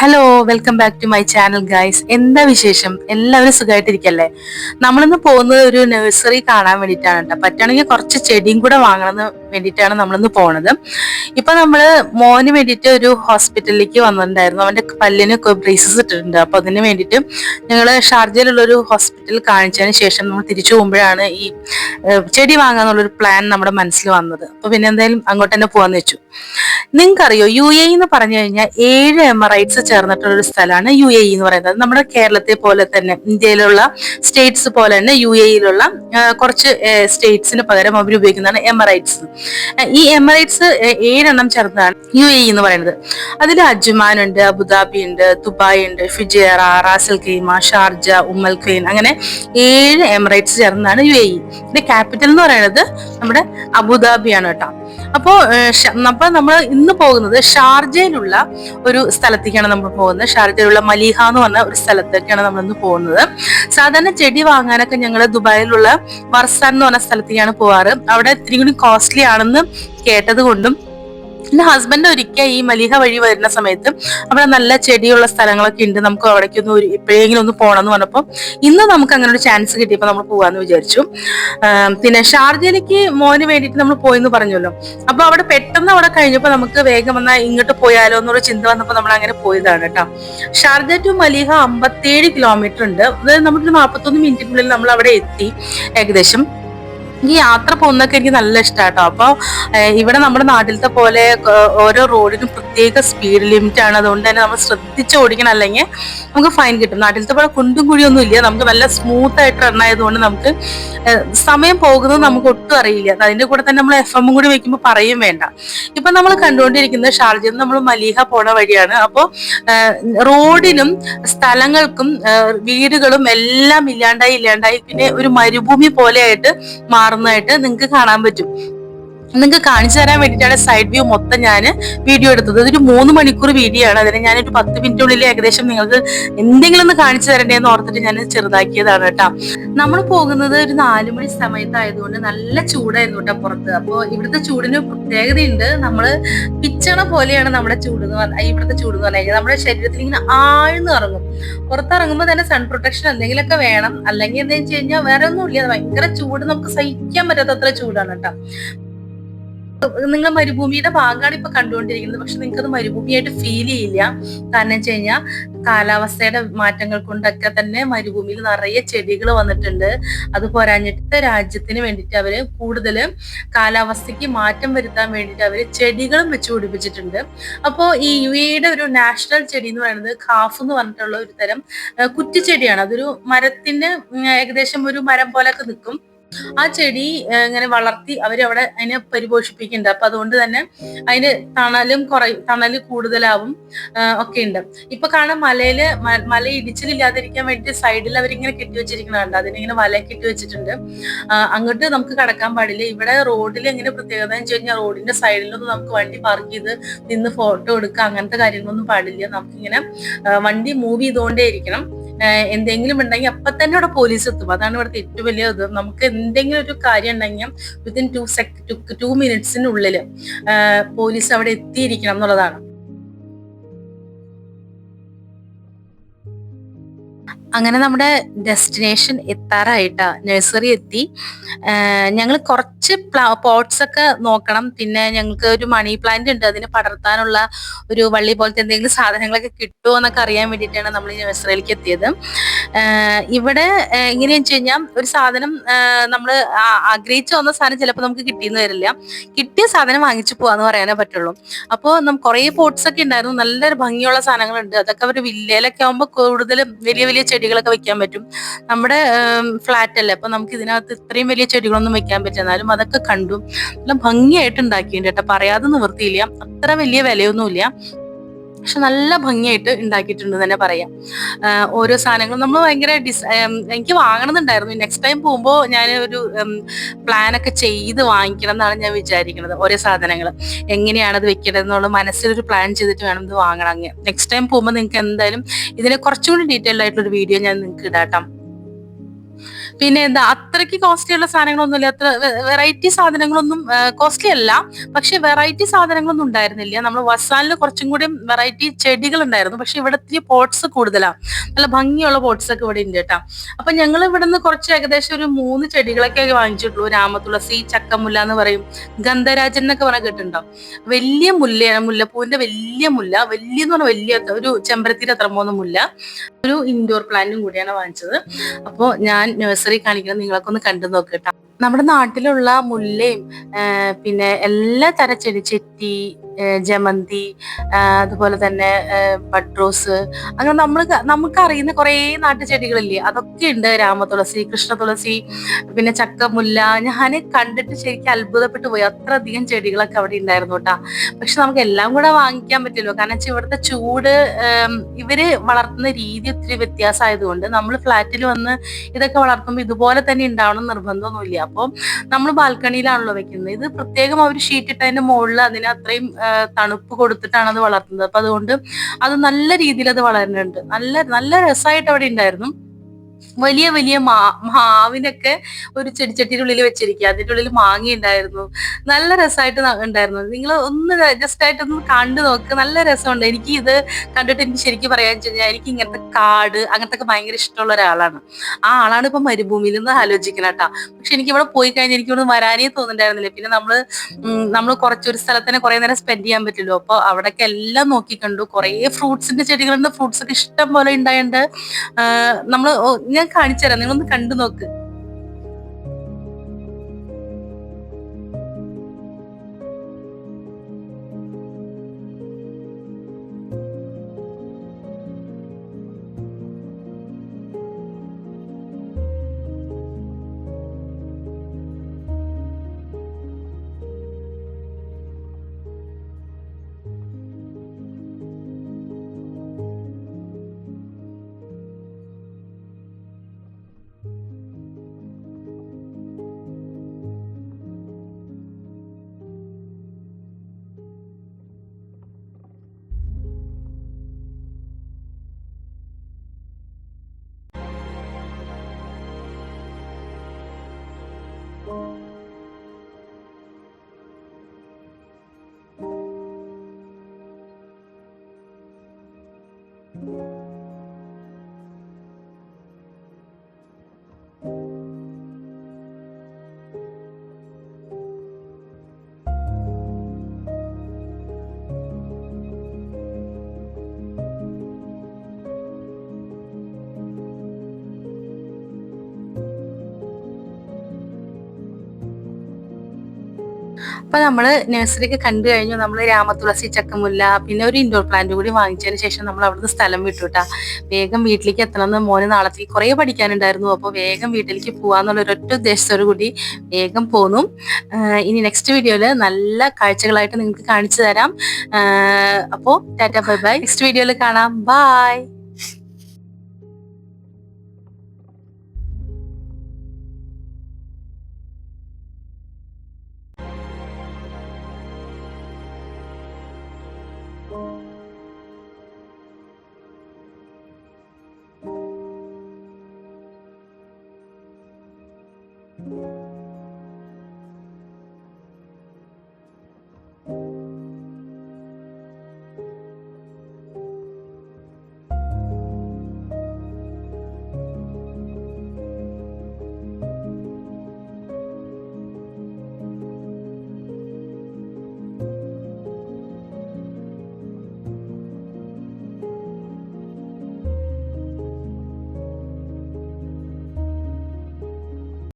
Hello welcome back to my channel guys. എന്താ വിശേഷം? എല്ലാവരും സുഖമായിട്ടിരിക്കല്ലേ? നമ്മളിന്ന് പോകുന്നത് ഒരു നഴ്സറി കാണാൻ വേണ്ടിയിട്ടാണ് കേട്ടോ. പറ്റുകയാണെങ്കിൽ കുറച്ച് ചെടിയും കൂടെ വാങ്ങണമെന്ന് വേണ്ടിയിട്ടാണ് നമ്മളിന്ന് പോണത്. ഇപ്പൊ നമ്മള് മോന് വേണ്ടിയിട്ട് ഒരു ഹോസ്പിറ്റലിലേക്ക് വന്നിട്ടുണ്ടായിരുന്നു. അവന്റെ പല്ലിന് ബ്രേസസ് ഇട്ടിട്ടുണ്ട്. അപ്പൊ അതിന് വേണ്ടിയിട്ട് ഞങ്ങള് ഷാർജയിലുള്ള ഒരു ഹോസ്പിറ്റലിൽ കാണിച്ചതിന് ശേഷം നമ്മൾ തിരിച്ചു പോകുമ്പോഴാണ് ഈ ചെടി വാങ്ങാന്നുള്ളൊരു പ്ലാൻ നമ്മുടെ മനസ്സിൽ വന്നത്. അപ്പൊ പിന്നെ എന്തായാലും അങ്ങോട്ട് തന്നെ പോവാന്ന് വെച്ചു. നിങ്ങൾക്കറിയോ UAE എന്ന് പറഞ്ഞു കഴിഞ്ഞാൽ 7 എമറൈറ്റ്സ് ചേർന്നിട്ടുള്ള ഒരു സ്ഥലമാണ് UAE എന്ന് പറയുന്നത്. നമ്മുടെ കേരളത്തെ പോലെ തന്നെ ഇന്ത്യയിലുള്ള സ്റ്റേറ്റ്സ് പോലെ തന്നെ UAEയിലുള്ള കുറച്ച് സ്റ്റേറ്റ്സിന് പകരം അവർ ഉപയോഗിക്കുന്നതാണ് എമറൈറ്റ്സ്. ഈ എമറൈറ്റ്സ് 7 ചേർന്നതാണ് UAE എന്ന് പറയുന്നത്. അതിൽ അജ്മാൻ ഉണ്ട്, അബുദാബി ഉണ്ട്, ദുബായ് ഉണ്ട്, Fujairah, Ras al Khaimah, Sharjah, Umm al Quwain, അങ്ങനെ 7 എമറൈറ്റ്സ് ചേർന്നതാണ് UAE. ഇതിന്റെ ക്യാപിറ്റൽ എന്ന് പറയുന്നത് നമ്മുടെ അബുദാബിയാണ് കേട്ടോ. അപ്പോ നമ്മൾ ഇന്ന് പോകുന്നത് ഷാർജയിലുള്ള ഒരു സ്ഥലത്തേക്കാണ് നമ്മൾ പോകുന്നത്. ഷാർജയിലുള്ള മലീഹ എന്ന് പറഞ്ഞ ഒരു സ്ഥലത്തേക്കാണ് നമ്മൾ ഇന്ന് പോകുന്നത്. സാധാരണ ചെടി വാങ്ങാനൊക്കെ ഞങ്ങൾ ദുബായിലുള്ള വർസാൻ എന്ന് പറഞ്ഞ സ്ഥലത്തേക്കാണ് പോവാറ്. അവിടെ ഇത്തിരി കൂടി കോസ്റ്റ്ലി ആണെന്ന് കേട്ടത് കൊണ്ടും എന്റെ ഹസ്ബൻഡ് ഒരിക്കൽ ഈ മലീഹ വഴി വരുന്ന സമയത്ത് അവിടെ നല്ല ചെടിയുള്ള സ്ഥലങ്ങളൊക്കെ ഉണ്ട്, നമുക്ക് അവിടേക്ക് എപ്പോഴെങ്കിലും ഒന്ന് പോകണം എന്ന് പറഞ്ഞപ്പോൾ ഇന്ന് നമുക്ക് അങ്ങനെ ഒരു ചാൻസ് കിട്ടിയപ്പോൾ നമ്മൾ പോവാന്ന് വിചാരിച്ചു. പിന്നെ ഷാർജയിലേക്ക് മോന് വേണ്ടിയിട്ട് നമ്മൾ പോയെന്ന് പറഞ്ഞല്ലോ. അപ്പൊ അവിടെ പെട്ടെന്ന് അവിടെ കഴിഞ്ഞപ്പോൾ നമുക്ക് വേഗം വന്നാൽ ഇങ്ങോട്ട് പോയാലോ എന്നൊരു ചിന്ത വന്നപ്പോൾ നമ്മൾ അങ്ങനെ പോയതാണ് കേട്ടോ. ഷാർജ ടു മലീഹ 57 കിലോമീറ്റർ ഉണ്ട്. അതായത് നമ്മളൊരു 41 മിനിറ്റിനുള്ളിൽ നമ്മൾ അവിടെ എത്തി ഏകദേശം. ഈ യാത്ര പോകുന്നതൊക്കെ എനിക്ക് നല്ല ഇഷ്ടാട്ടോ. അപ്പൊ ഇവിടെ നമ്മുടെ നാട്ടിലത്തെ പോലെ ഓരോ റോഡിനും പ്രത്യേക സ്പീഡ് ലിമിറ്റ് ആണ്. അതുകൊണ്ട് തന്നെ നമ്മൾ ശ്രദ്ധിച്ച് ഓടിക്കണം, അല്ലെങ്കിൽ നമുക്ക് ഫൈൻ കിട്ടും. നാട്ടിലത്തെ പോലെ കുണ്ടും കുഴിയൊന്നും ഇല്ല, നമുക്ക് നല്ല സ്മൂത്ത് ആയിട്ട് റൺ ആയതുകൊണ്ട് നമുക്ക് സമയം പോകുന്നത് നമുക്ക് ഒട്ടും അറിയില്ല. അതിന്റെ കൂടെ തന്നെ നമ്മൾ FM കൂടി വെക്കുമ്പോൾ പറയും വേണ്ട. ഇപ്പൊ നമ്മൾ കണ്ടുകൊണ്ടിരിക്കുന്നത് ഷാർജയിൽ നമ്മൾ മലീഹ പോണ വഴിയാണ്. അപ്പോൾ റോഡിനും സ്ഥലങ്ങൾക്കും വീടുകളും എല്ലാം ഇല്ലാണ്ടായി പിന്നെ ഒരു മരുഭൂമി പോലെയായിട്ട് മാറുന്നതായിട്ട് നിങ്ങൾക്ക് കാണാൻ പറ്റും. നിങ്ങൾക്ക് കാണിച്ചു തരാൻ വേണ്ടിയിട്ടാണ് സൈഡ് വ്യൂ മൊത്തം ഞാൻ വീഡിയോ എടുത്തത്. ഇതൊരു 3 മണിക്കൂർ വീഡിയോ ആണ്. അതിന് ഞാനൊരു 10 മിനിറ്റിനുള്ളിൽ ഏകദേശം നിങ്ങൾക്ക് എന്തെങ്കിലും ഒന്ന് കാണിച്ചു തരണ്ടേന്ന് ഓർത്തിട്ട് ഞാൻ ചെറുതാക്കിയതാണ് കേട്ടോ. നമ്മൾ പോകുന്നത് ഒരു 4 മണി സമയത്തായതുകൊണ്ട് നല്ല ചൂടായിരുന്നു കേട്ടോ പുറത്ത്. അപ്പോൾ ഇവിടുത്തെ ചൂടിന് പ്രത്യേകതയുണ്ട്. നമ്മള് പിച്ചണ പോലെയാണ് നമ്മുടെ ചൂട് ഇവിടുത്തെ ചൂട് എന്ന് പറഞ്ഞു കഴിഞ്ഞാൽ നമ്മുടെ ശരീരത്തിൽ ഇങ്ങനെ ആഴ്ന്ന് ഇറങ്ങും. പുറത്തിറങ്ങുമ്പോൾ തന്നെ സൺ പ്രൊട്ടക്ഷൻ എന്തെങ്കിലുമൊക്കെ വേണം, അല്ലെങ്കിൽ എന്താ വെച്ച് കഴിഞ്ഞാൽ വേറെ ഒന്നും ഇല്ല. ഭയങ്കര ചൂട്, നമുക്ക് സഹിക്കാൻ പറ്റാത്തത്ര ചൂടാണ് കേട്ടോ. നിങ്ങൾ മരുഭൂമിയുടെ ഭാഗമാണ് ഇപ്പൊ കണ്ടുകൊണ്ടിരിക്കുന്നത്, പക്ഷെ നിങ്ങൾക്ക് അത് മരുഭൂമിയായിട്ട് ഫീൽ ചെയ്യില്ല. കാരണം വെച്ച് കഴിഞ്ഞാൽ കാലാവസ്ഥയുടെ മാറ്റങ്ങൾ കൊണ്ടൊക്കെ തന്നെ മരുഭൂമിയിൽ നിറയെ ചെടികൾ വന്നിട്ടുണ്ട്. അത് പോരാഞ്ഞിട്ട് രാജ്യത്തിന് വേണ്ടിയിട്ട് അവര് കൂടുതൽ കാലാവസ്ഥയ്ക്ക് മാറ്റം വരുത്താൻ വേണ്ടിയിട്ട് അവര് ചെടികളും വെച്ച് പിടിപ്പിച്ചിട്ടുണ്ട്. അപ്പോൾ ഈ UAEയുടെ ഒരു നാഷണൽ ചെടി എന്ന് പറയുന്നത് ഖാഫ് എന്ന് പറഞ്ഞിട്ടുള്ള ഒരു തരം കുറ്റിച്ചെടിയാണ്. അതൊരു മരത്തിന് ഏകദേശം ഒരു മരം പോലൊക്കെ നിൽക്കും. ആ ചെടി ഇങ്ങനെ വളർത്തി അവരവിടെ അതിനെ പരിപോഷിപ്പിക്കുന്നുണ്ട്. അപ്പൊ അതുകൊണ്ട് തന്നെ അതിന് തണല് കൂടുതലാവും ഒക്കെ ഉണ്ട്. ഇപ്പൊ കാണാൻ മല ഇടിച്ചിലില്ലാതിരിക്കാൻ വേണ്ടി സൈഡിൽ അവരിങ്ങനെ കെട്ടിവെച്ചിരിക്കുന്നുണ്ട്. അതിനിങ്ങനെ വല കെട്ടി വെച്ചിട്ടുണ്ട്. അങ്ങോട്ട് നമുക്ക് കടക്കാൻ പാടില്ല. ഇവിടെ റോഡിൽ എങ്ങനെ പ്രത്യേകത എന്ന് വെച്ച് കഴിഞ്ഞാൽ റോഡിന്റെ സൈഡിലൊന്നും നമുക്ക് വണ്ടി പാർക്ക് ചെയ്ത് നിന്ന് ഫോട്ടോ എടുക്കുക അങ്ങനത്തെ കാര്യങ്ങളൊന്നും പാടില്ല. നമുക്കിങ്ങനെ വണ്ടി മൂവ് ചെയ്തുകൊണ്ടേ ഇരിക്കണം. എന്തെങ്കിലും ഉണ്ടെങ്കിൽ അപ്പൊ തന്നെ അവിടെ പോലീസ് എത്തും. അതാണ് ഇവിടുത്തെ ഏറ്റവും വലിയ ഇത്. നമുക്ക് എന്തെങ്കിലും ഒരു കാര്യം ഉണ്ടെങ്കിൽ വിത്തിൻ 2 മിനിറ്റ്സിനുള്ളിൽ പോലീസ് അവിടെ എത്തിയിരിക്കണം എന്നുള്ളതാണ്. അങ്ങനെ നമ്മുടെ ഡെസ്റ്റിനേഷൻ എത്താറായിട്ടാ, നഴ്സറി എത്തി. ഞങ്ങൾ കുറച്ച് പോട്ട്സ് ഒക്കെ നോക്കണം. പിന്നെ ഞങ്ങൾക്ക് ഒരു മണി പ്ലാന്റ് ഉണ്ട്, അതിന് പടർത്താനുള്ള ഒരു വള്ളി പോലത്തെ എന്തെങ്കിലും സാധനങ്ങളൊക്കെ കിട്ടുമോ എന്നൊക്കെ അറിയാൻ വേണ്ടിയിട്ടാണ് നമ്മൾ ഈ നഴ്സറിയിലേക്ക് എത്തിയത്. ഇവിടെ എങ്ങനെയാണെന്ന് വെച്ച് കഴിഞ്ഞാൽ ഒരു സാധനം നമ്മൾ ആഗ്രഹിച്ചു വന്ന സാധനം ചിലപ്പോൾ നമുക്ക് കിട്ടിയെന്ന് വരില്ല. കിട്ടിയ സാധനം വാങ്ങിച്ചു പോവാന്ന് പറയാനേ പറ്റുള്ളൂ. അപ്പോൾ കുറേ പോട്ട്സ് ഒക്കെ ഉണ്ടായിരുന്നു, നല്ലൊരു ഭംഗിയുള്ള സാധനങ്ങളുണ്ട്. അതൊക്കെ അവർ വില്ലയിലൊക്കെ ആകുമ്പോൾ കൂടുതലും വലിയ വലിയ ചെടികളൊക്കെ വെക്കാൻ പറ്റും. നമ്മുടെ ഫ്ലാറ്റ് അല്ലേ, അപ്പൊ നമുക്ക് ഇതിനകത്ത് ഇത്രയും വലിയ ചെടികളൊന്നും വെക്കാൻ പറ്റില്ല. എന്നാലും അതൊക്കെ കണ്ടു നല്ല ഭംഗിയായിട്ട് ഉണ്ടാക്കിയിട്ടുണ്ട് കേട്ടോ. പറയാതെ നിവൃത്തിയില്ല, അത്ര വലിയ വിലയൊന്നുമില്ല, പക്ഷെ നല്ല ഭംഗിയായിട്ട് ഉണ്ടാക്കിയിട്ടുണ്ട് തന്നെ പറയാം. ഓരോ സാധനങ്ങളും നമ്മൾ ഭയങ്കര എനിക്ക് വാങ്ങണമെന്നുണ്ടായിരുന്നു. നെക്സ്റ്റ് ടൈം പോകുമ്പോൾ ഞാൻ ഒരു പ്ലാനൊക്കെ ചെയ്ത് വാങ്ങിക്കണം എന്നാണ് ഞാൻ വിചാരിക്കുന്നത്. ഓരോ സാധനങ്ങൾ എങ്ങനെയാണ് അത് വെക്കേണ്ടത് എന്നുള്ള മനസ്സിലൊരു പ്ലാൻ ചെയ്തിട്ട് വേണം ഇത് വാങ്ങണം. അങ്ങനെ നെക്സ്റ്റ് ടൈം പോകുമ്പോൾ നിങ്ങൾക്ക് എന്തായാലും ഇതിനെ കുറച്ചുകൂടി ഡീറ്റെയിൽഡ് ആയിട്ടുള്ളൊരു വീഡിയോ ഞാൻ നിങ്ങൾക്ക് ഇടാം. പിന്നെ എന്താ അത്രയ്ക്ക് കോസ്റ്റ്ലി ഉള്ള സാധനങ്ങളൊന്നുമില്ല, അത്ര വെറൈറ്റി സാധനങ്ങളൊന്നും കോസ്റ്റ്ലി അല്ല, പക്ഷെ വെറൈറ്റി സാധനങ്ങളൊന്നും ഉണ്ടായിരുന്നില്ല. നമ്മൾ വസാലിൽ കുറച്ചും കൂടി വെറൈറ്റി ചെടികൾ ഉണ്ടായിരുന്നു, പക്ഷെ ഇവിടെ ഇത്തിരി പോട്ട്സ് കൂടുതലാണ്. നല്ല ഭംഗിയുള്ള പോട്ട്സ് ഒക്കെ ഇവിടെ ഉണ്ട് കേട്ടോ. അപ്പൊ ഞങ്ങൾ ഇവിടെ നിന്ന് കുറച്ച് ഏകദേശം ഒരു 3 ചെടികളൊക്കെ വാങ്ങിച്ചിട്ടുള്ളൂ. രാമതുളസി, ചക്കമുല്ല എന്ന് പറയും, ഗന്ധരാജൻ എന്നൊക്കെ പറഞ്ഞാൽ കേട്ടിട്ടുണ്ടോ? വലിയ മുല്ലയാണ്, മുല്ലപ്പൂവിന്റെ വലിയ മുല്ല, വലിയ എന്ന് പറഞ്ഞാൽ വലിയ ഒരു ചെമ്പരത്തിന്റെ അത്ര പോകുന്ന മുല്ല. ഒരു ഇൻഡോർ പ്ലാന്റും കൂടിയാണ് വാങ്ങിച്ചത്. അപ്പോൾ ഞാൻ നഴ്സറി കാണിക്കുന്നത് നിങ്ങളൊക്കെ ഒന്ന് കണ്ടു നോക്കട്ടോ. നമ്മുടെ നാട്ടിലുള്ള മുല്ലയും പിന്നെ എല്ലാ തരം ചെടി, ചെത്തി, ജമന്തി, അതുപോലെ തന്നെ ബഡ്റോസ്, അങ്ങനെ നമുക്ക് അറിയുന്ന കുറേ നാട്ടു ചെടികളില്ലേ, അതൊക്കെ ഉണ്ട്. രാമതുളസി, കൃഷ്ണതുളസി, പിന്നെ ചക്കമുല്ല. ഞാൻ കണ്ടിട്ട് ശരിക്കും അത്ഭുതപ്പെട്ടു പോയി, അത്രയധികം ചെടികളൊക്കെ അവിടെ ഉണ്ടായിരുന്നു കേട്ടാ. പക്ഷെ നമുക്ക് എല്ലാം കൂടെ വാങ്ങിക്കാൻ പറ്റില്ലോ, കാരണം വെച്ചാൽ ഇവിടുത്തെ ചൂട്, ഇവര് വളർത്തുന്ന രീതി ഒത്തിരി വ്യത്യാസമായതുകൊണ്ട് നമ്മൾ ഫ്ലാറ്റിൽ വന്ന് ഇതൊക്കെ വളർത്തുമ്പോൾ ഇതുപോലെ തന്നെ ഉണ്ടാവണം നിർബന്ധമൊന്നുമില്ല. അപ്പോൾ നമ്മൾ ബാൽക്കണിയിലാണല്ലോ വെക്കുന്നത്. ഇത് പ്രത്യേകം അവർ ഷീറ്റ് ഇട്ടതിന്റെ മുകളിൽ അതിന് അത്രയും തണുപ്പ് കൊടുത്തിട്ടാണ് അത് വളർത്തുന്നത്. അപ്പൊ അതുകൊണ്ട് അത് നല്ല രീതിയിൽ അത് വളരുന്നുണ്ട്. നല്ല നല്ല രസമായിട്ട് അവിടെ ഉണ്ടായിരുന്നു. വലിയ വലിയ മാവിനൊക്കെ ഒരു ചെടിച്ചട്ടിയുടെ ഉള്ളിൽ വെച്ചിരിക്കുക, അതിന്റെ ഉള്ളിൽ മാങ്ങ ഉണ്ടായിരുന്നു. നല്ല രസമായിട്ട് ഉണ്ടായിരുന്നു. നിങ്ങൾ ഒന്ന് ജസ്റ്റ് ആയിട്ടൊന്ന് കണ്ടു നോക്ക്, നല്ല രസമുണ്ട്. എനിക്ക് ഇത് കണ്ടിട്ട് എനിക്ക് ശരിക്കും പറയാൻ വെച്ച് കഴിഞ്ഞാൽ എനിക്ക് ഇങ്ങനത്തെ കാട് അങ്ങനത്തെ ഒക്കെ ഭയങ്കര ഇഷ്ടമുള്ള ഒരാളാണ്. ആ ആളാണ് ഇപ്പൊ മരുഭൂമിയിൽ നിന്ന് ആലോചിക്കണം കേട്ടാ. പക്ഷെ എനിക്ക് ഇവിടെ പോയി കഴിഞ്ഞാൽ എനിക്ക് ഇവിടെ വരാനേ തോന്നുന്നുണ്ടായിരുന്നില്ല. പിന്നെ നമ്മൾ കുറച്ചൊരു സ്ഥലത്ത് തന്നെ കുറെ നേരം സ്പെൻഡ് ചെയ്യാൻ പറ്റുമല്ലോ. അപ്പൊ അവിടെയൊക്കെ എല്ലാം നോക്കി കണ്ടു. കുറെ ഫ്രൂട്ട്സിന്റെ ചെടികളുണ്ട്, ഫ്രൂട്ട്സ് ഒക്കെ ഇഷ്ടം പോലെ ഉണ്ടായിട്ടുണ്ട്. നമ്മള് ഞാൻ കാണിച്ചു തരാം, നിങ്ങളൊന്ന് കണ്ടു നോക്ക്. അപ്പൊ നമ്മള് നഴ്സറിയൊക്കെ കണ്ടു കഴിഞ്ഞു. നമ്മൾ രാമതുളസി, ചക്കമുല്ല, പിന്നെ ഒരു ഇൻഡോർ പ്ലാന്റ് കൂടി വാങ്ങിച്ചതിന് ശേഷം നമ്മൾ അവിടുന്ന് സ്ഥലം വിട്ടുട്ടാ. വേഗം വീട്ടിലേക്ക് എത്തണമെന്ന്, മോന് നാളത്തേക്ക് കുറെ പഠിക്കാനുണ്ടായിരുന്നു. അപ്പോൾ വേഗം വീട്ടിലേക്ക് പോവാന്നുള്ള ഒരൊറ്റ ഉദ്ദേശത്തോടു കൂടി വേഗം പോന്നു. ഇനി നെക്സ്റ്റ് വീഡിയോയില് നല്ല കാഴ്ചകളായിട്ട് നിങ്ങൾക്ക് കാണിച്ചു തരാം. അപ്പോൾ ടാറ്റ ബൈ ബൈ, നെക്സ്റ്റ് വീഡിയോയിൽ കാണാം. ബൈ.